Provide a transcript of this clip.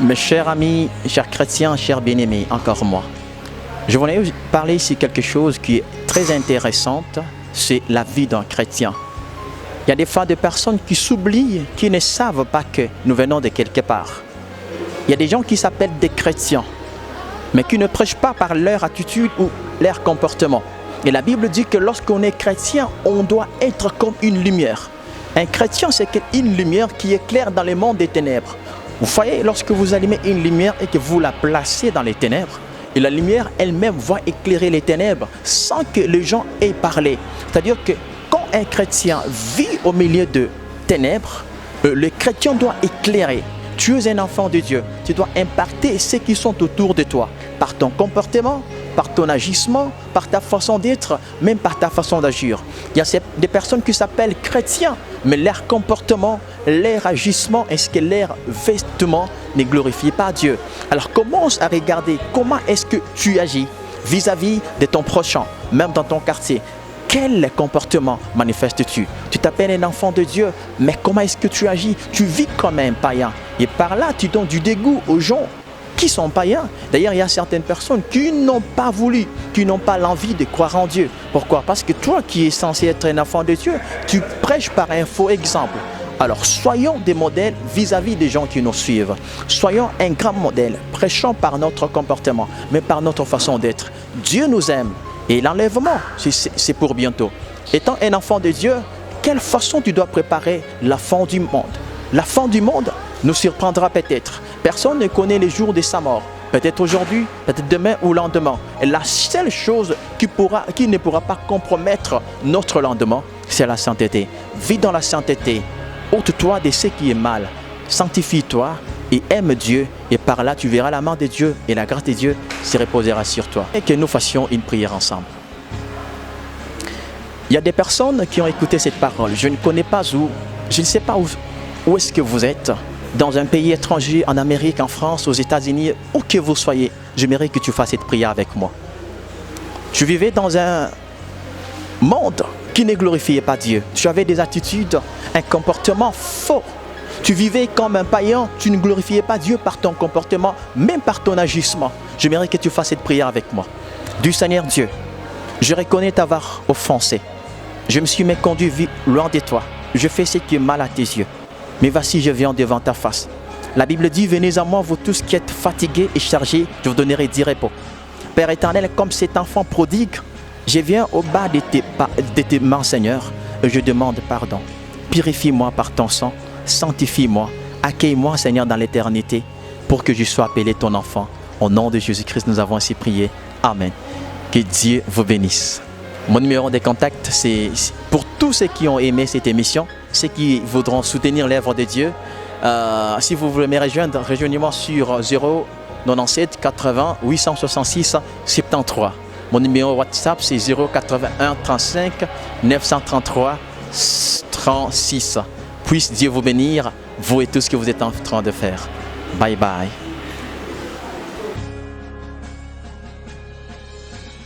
Mes chers amis, chers chrétiens, chers bien-aimés, encore moi. Je voulais parler ici quelque chose qui est très intéressante, c'est la vie d'un chrétien. Il y a des fois des personnes qui s'oublient, qui ne savent pas que nous venons de quelque part. Il y a des gens qui s'appellent des chrétiens, mais qui ne prêchent pas par leur attitude ou leur comportement. Et la Bible dit que lorsqu'on est chrétien, on doit être comme une lumière. Un chrétien, c'est une lumière qui éclaire dans le monde des ténèbres. Vous voyez, lorsque vous allumez une lumière et que vous la placez dans les ténèbres, et la lumière elle-même va éclairer les ténèbres sans que les gens aient parlé. C'est-à-dire que quand un chrétien vit au milieu de ténèbres, le chrétien doit éclairer. Tu es un enfant de Dieu. Tu dois impacter ceux qui sont autour de toi par ton comportement, par ton agissement, par ta façon d'être, même par ta façon d'agir. Il y a des personnes qui s'appellent chrétiens, mais leur comportement, leur agissement ainsi que leur vêtement ne glorifient pas Dieu. Alors commence à regarder comment est-ce que tu agis vis-à-vis de ton prochain, même dans ton quartier. Quel comportement manifestes-tu? Tu t'appelles un enfant de Dieu, mais comment est-ce que tu agis? Tu vis comme un païen. Et par là, tu donnes du dégoût aux gens qui sont païens. D'ailleurs, il y a certaines personnes qui n'ont pas voulu, qui n'ont pas l'envie de croire en Dieu. Pourquoi? Parce que toi qui es censé être un enfant de Dieu, tu prêches par un faux exemple. Alors, soyons des modèles vis-à-vis des gens qui nous suivent. Soyons un grand modèle, prêchons par notre comportement, mais par notre façon d'être. Dieu nous aime. Et l'enlèvement, c'est pour bientôt. Étant un enfant de Dieu, quelle façon tu dois préparer la fin du monde? La fin du monde nous surprendra peut-être. Personne ne connaît les jours de sa mort. Peut-être aujourd'hui, peut-être demain ou lendemain. Et la seule chose qui ne pourra pas compromettre notre lendemain, c'est la sainteté. Vis dans la sainteté. Ôte-toi de ce qui est mal. Sanctifie-toi et aime Dieu. Et par là, tu verras la main de Dieu et la grâce de Dieu se reposera sur toi. Et que nous fassions une prière ensemble. Il y a des personnes qui ont écouté cette parole. Je ne connais pas où, je ne sais pas où est-ce que vous êtes. Dans un pays étranger, en Amérique, en France, aux États-Unis, où que vous soyez, j'aimerais que tu fasses cette prière avec moi. Tu vivais dans un monde qui ne glorifiait pas Dieu. Tu avais des attitudes, un comportement faux. Tu vivais comme un païen, tu ne glorifiais pas Dieu par ton comportement, même par ton agissement. J'aimerais que tu fasses cette prière avec moi. Du Seigneur Dieu, je reconnais t'avoir offensé. Je me suis méconduit loin de toi. Je fais ce qui est mal à tes yeux. Mais voici, je viens devant ta face. La Bible dit, venez à moi, vous tous qui êtes fatigués et chargés, je vous donnerai du repos. Père éternel, comme cet enfant prodigue, je viens au bas de tes mains, Seigneur, et je demande pardon. Purifie-moi par ton sang, sanctifie-moi, accueille-moi, Seigneur, dans l'éternité, pour que je sois appelé ton enfant. Au nom de Jésus-Christ, nous avons ainsi prié. Amen. Que Dieu vous bénisse. Mon numéro de contact, c'est pour tous ceux qui ont aimé cette émission, ceux qui voudront soutenir l'œuvre de Dieu. Si vous voulez me rejoindre, rejoignez-moi sur 097 80 866 73. Mon numéro WhatsApp, c'est 081 35 933 36. Puisse Dieu vous bénir, vous et tout ce que vous êtes en train de faire. Bye bye.